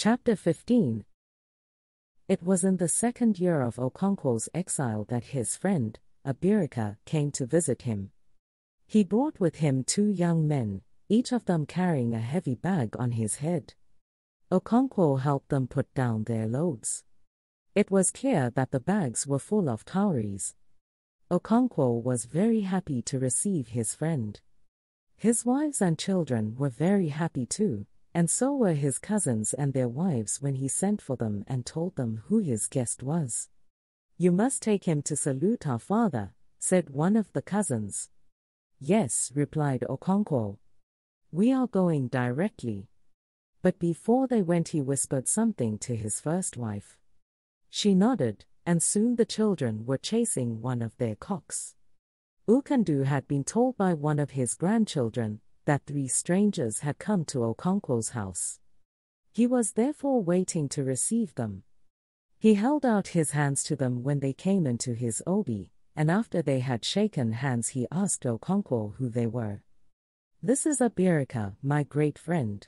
Chapter 15. It was in the second year of Okonkwo's exile that his friend, Abirika, came to visit him. He brought with him 2 young men, each of them carrying a heavy bag on his head. Okonkwo helped them put down their loads. It was clear that the bags were full of cowries. Okonkwo was very happy to receive his friend. His wives and children were very happy too, and so were his cousins and their wives when he sent for them and told them who his guest was. "You must take him to salute our father," said one of the cousins. "Yes," replied Okonkwo. "We are going directly." But before they went he whispered something to his first wife. She nodded, and soon the children were chasing one of their cocks. Ukandu had been told by one of his grandchildren that 3 strangers had come to Okonkwo's house. He was therefore waiting to receive them. He held out his hands to them when they came into his obi, and after they had shaken hands he asked Okonkwo who they were. "This is Abirika, my great friend.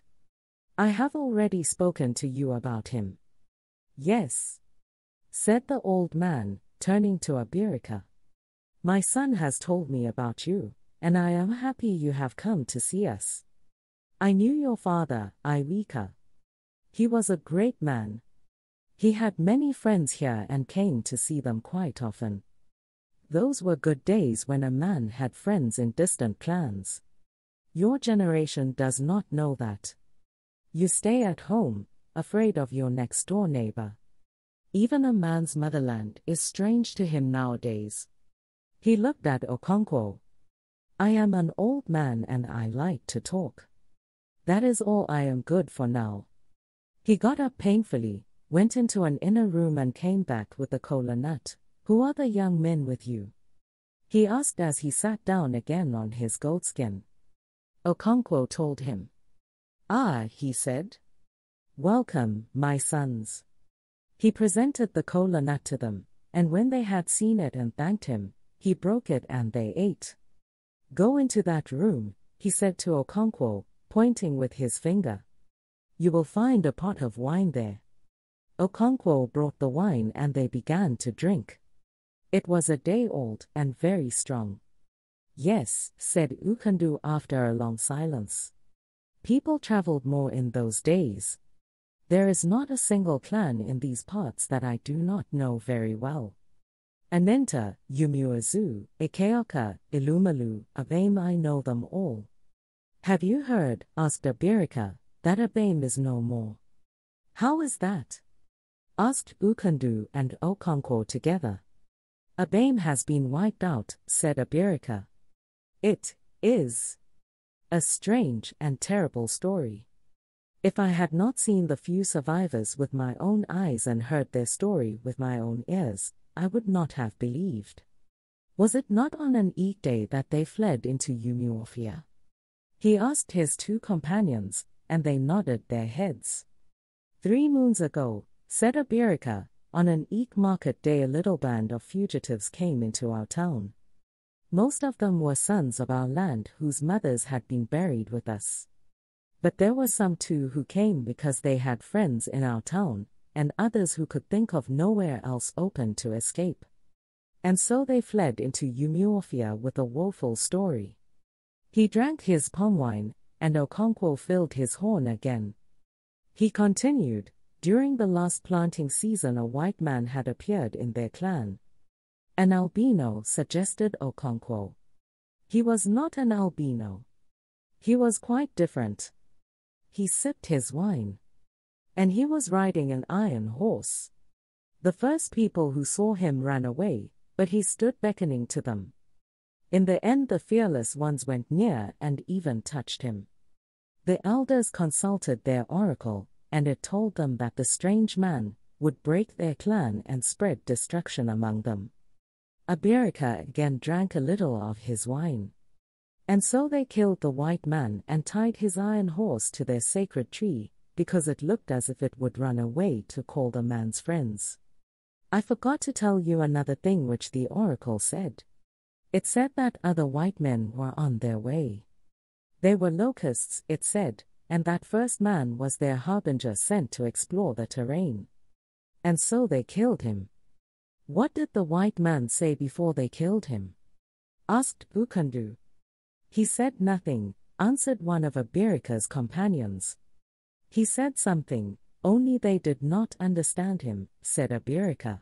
I have already spoken to you about him." "Yes," said the old man, turning to Abirika. "My son has told me about you, and I am happy you have come to see us. I knew your father, Iwika. He was a great man. He had many friends here and came to see them quite often. Those were good days when a man had friends in distant clans. Your generation does not know that. You stay at home, afraid of your next-door neighbor. Even a man's motherland is strange to him nowadays." He looked at Okonkwo. "I am an old man and I like to talk. That is all I am good for now." He got up painfully, went into an inner room and came back with a kola nut. "Who are the young men with you?" he asked as he sat down again on his goatskin. Okonkwo told him. "Ah," he said. "Welcome, my sons." He presented the kola nut to them, and when they had seen it and thanked him, he broke it and they ate. "Go into that room," he said to Okonkwo, pointing with his finger. "You will find a pot of wine there." Okonkwo brought the wine and they began to drink. It was a day old and very strong. "Yes," said Ukandu after a long silence. "People traveled more in those days. There is not a single clan in these parts that I do not know very well. Anenta, Umuazu, Ikeoka, Ilumalu, Abame, I know them all." "Have you heard," asked Abirika, "that Abame is no more?" "How is that?" asked Ukandu and Okonkwo together. "Abame has been wiped out," said Abirika. "It is a strange and terrible story. If I had not seen the few survivors with my own eyes and heard their story with my own ears, I would not have believed. Was it not on an Eid day that they fled into Umuofia?" He asked his 2 companions, and they nodded their heads. "3 moons ago," said Abirika, "on an Eid market day a little band of fugitives came into our town. Most of them were sons of our land whose mothers had been buried with us. But there were some too who came because they had friends in our town, and others who could think of nowhere else open to escape. And so they fled into Umuofia with a woeful story." He drank his palm wine, and Okonkwo filled his horn again. He continued, "During the last planting season a white man had appeared in their clan." "An albino," suggested Okonkwo. "He was not an albino. He was quite different. He sipped his wine. And he was riding an iron horse. The first people who saw him ran away, but he stood beckoning to them. In the end the fearless ones went near and even touched him. The elders consulted their oracle, and it told them that the strange man would break their clan and spread destruction among them." Abirika again drank a little of his wine. "And so they killed the white man and tied his iron horse to their sacred tree, because it looked as if it would run away to call the man's friends. I forgot to tell you another thing which the oracle said. It said that other white men were on their way. They were locusts, it said, and that first man was their harbinger sent to explore the terrain. And so they killed him. What did the white man say before they killed him? Asked Ukandu. He said nothing, answered one of Abirika's companions. He said something, only they did not understand him, said Abirika.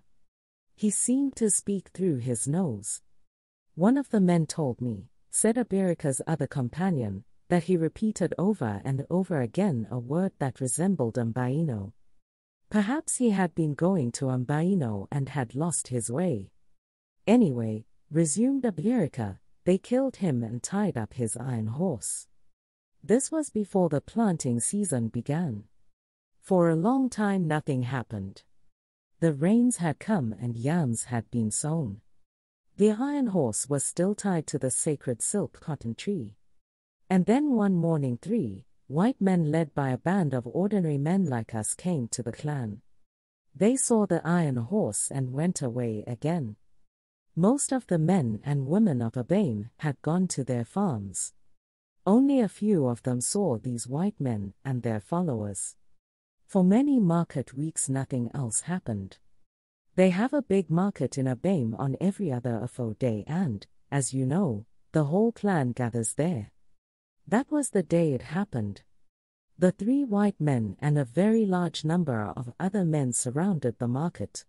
He seemed to speak through his nose. One of the men told me, said Abirika's other companion, that he repeated over and over again a word that resembled Mbaino. Perhaps he had been going to Mbaino and had lost his way. Anyway, resumed Abirika, they killed him and tied up his iron horse. This was before the planting season began. For a long time nothing happened. The rains had come and yams had been sown. The iron horse was still tied to the sacred silk cotton tree. And then one morning 3 white men led by a band of ordinary men like us came to the clan. They saw the iron horse and went away again. Most of the men and women of Abame had gone to their farms. Only a few of them saw these white men and their followers. For many market weeks nothing else happened. They have a big market in Abame on every other Afo day and, as you know, the whole clan gathers there. That was the day it happened. The 3 white men and a very large number of other men surrounded the market.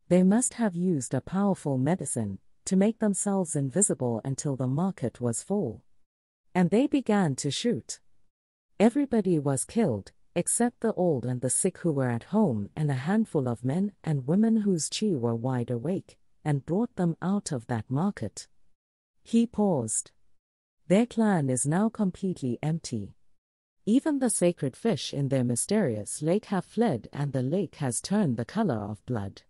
They must have used a powerful medicine to make themselves invisible until the market was full. And they began to shoot. Everybody was killed, except the old and the sick who were at home and a handful of men and women whose chi were wide awake, and brought them out of that market. He paused. Their clan is now completely empty. Even the sacred fish in their mysterious lake have fled and the lake has turned the color of blood.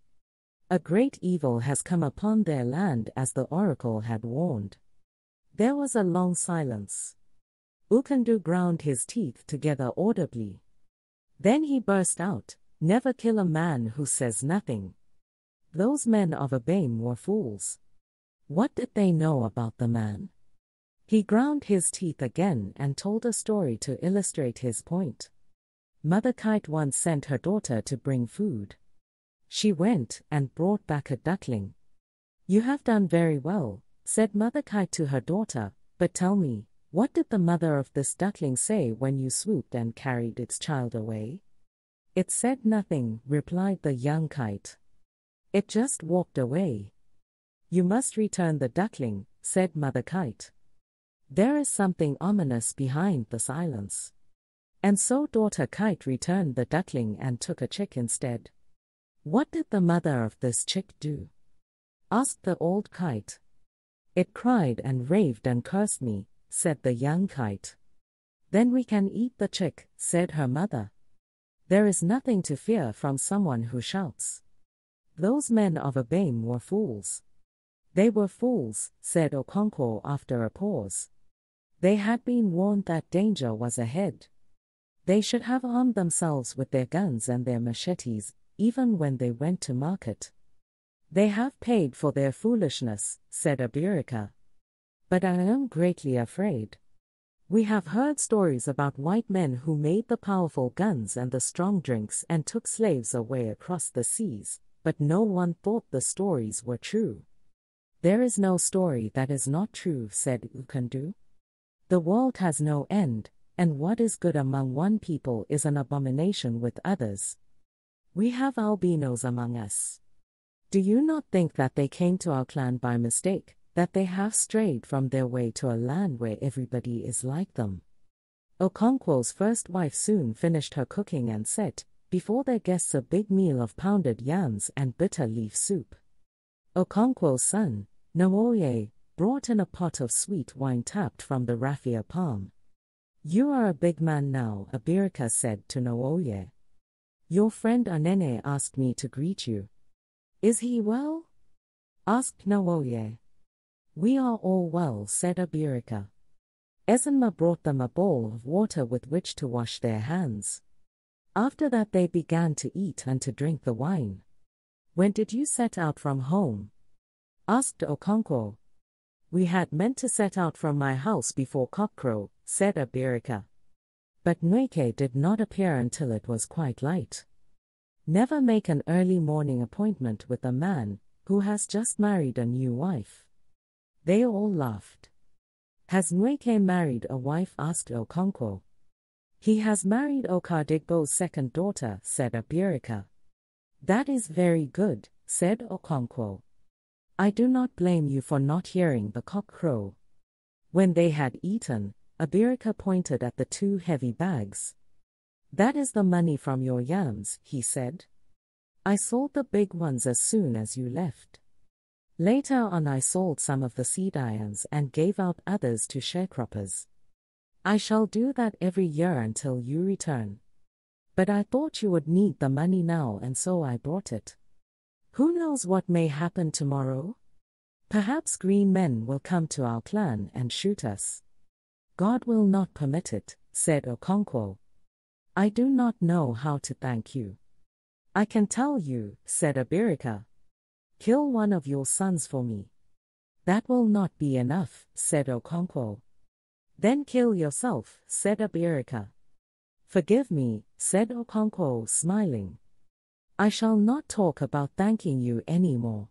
A great evil has come upon their land as the oracle had warned. There was a long silence. Ukandu ground his teeth together audibly. Then he burst out, "Never kill a man who says nothing." Those men of Abame were fools. What did they know about the man? He ground his teeth again and told a story to illustrate his point. Mother Kite once sent her daughter to bring food. She went and brought back a duckling. "You have done very well," said Mother Kite to her daughter, "but tell me, what did the mother of this duckling say when you swooped and carried its child away?" "It said nothing," replied the young kite. "It just walked away." "You must return the duckling," said Mother Kite. There is something ominous behind the silence. And so Daughter Kite returned the duckling and took a chick instead. "What did the mother of this chick do?" asked the old kite. "It cried and raved and cursed me," said the young kite. "Then we can eat the chick," said her mother. There is nothing to fear from someone who shouts. Those men of Abame were fools. "They were fools," said Okonkwo after a pause. "They had been warned that danger was ahead. They should have armed themselves with their guns and their machetes, even when they went to market." "They have paid for their foolishness," said Abirika. "But I am greatly afraid. We have heard stories about white men who made the powerful guns and the strong drinks and took slaves away across the seas, but no one thought the stories were true." "There is no story that is not true," said Ukandu. "The world has no end, and what is good among one people is an abomination with others. We have albinos among us. Do you not think that they came to our clan by mistake, that they have strayed from their way to a land where everybody is like them?" Okonkwo's first wife soon finished her cooking and set before their guests a big meal of pounded yams and bitter leaf soup. Okonkwo's son, Nwoye, brought in a pot of sweet wine tapped from the raffia palm. "You are a big man now," Abirika said to Nwoye. "Your friend Anene asked me to greet you." "Is he well?" asked Nwoye. "We are all well," said Abirika. Ezenma brought them a bowl of water with which to wash their hands. After that they began to eat and to drink the wine. "When did you set out from home?" asked Okonkwo. "We had meant to set out from my house before cockcrow," said Abirika. But Nweke did not appear until it was quite light. Never make an early morning appointment with a man who has just married a new wife. They all laughed. Has Nweke married a wife? Asked Okonkwo. He has married Okadigbo's second daughter, said Abirika. That is very good, said Okonkwo. I do not blame you for not hearing the cock crow. When they had eaten, Abirika pointed at the 2 heavy bags. That is the money from your yams, he said. I sold the big ones as soon as you left. Later on I sold some of the seed irons and gave out others to sharecroppers. I shall do that every year until you return. But I thought you would need the money now, and so I brought it. Who knows what may happen tomorrow? Perhaps green men will come to our clan and shoot us. God will not permit it, said Okonkwo. I do not know how to thank you. I can tell you, said Abirika. Kill one of your sons for me. That will not be enough, said Okonkwo. Then kill yourself, said Abirika. Forgive me, said Okonkwo, smiling. I shall not talk about thanking you anymore.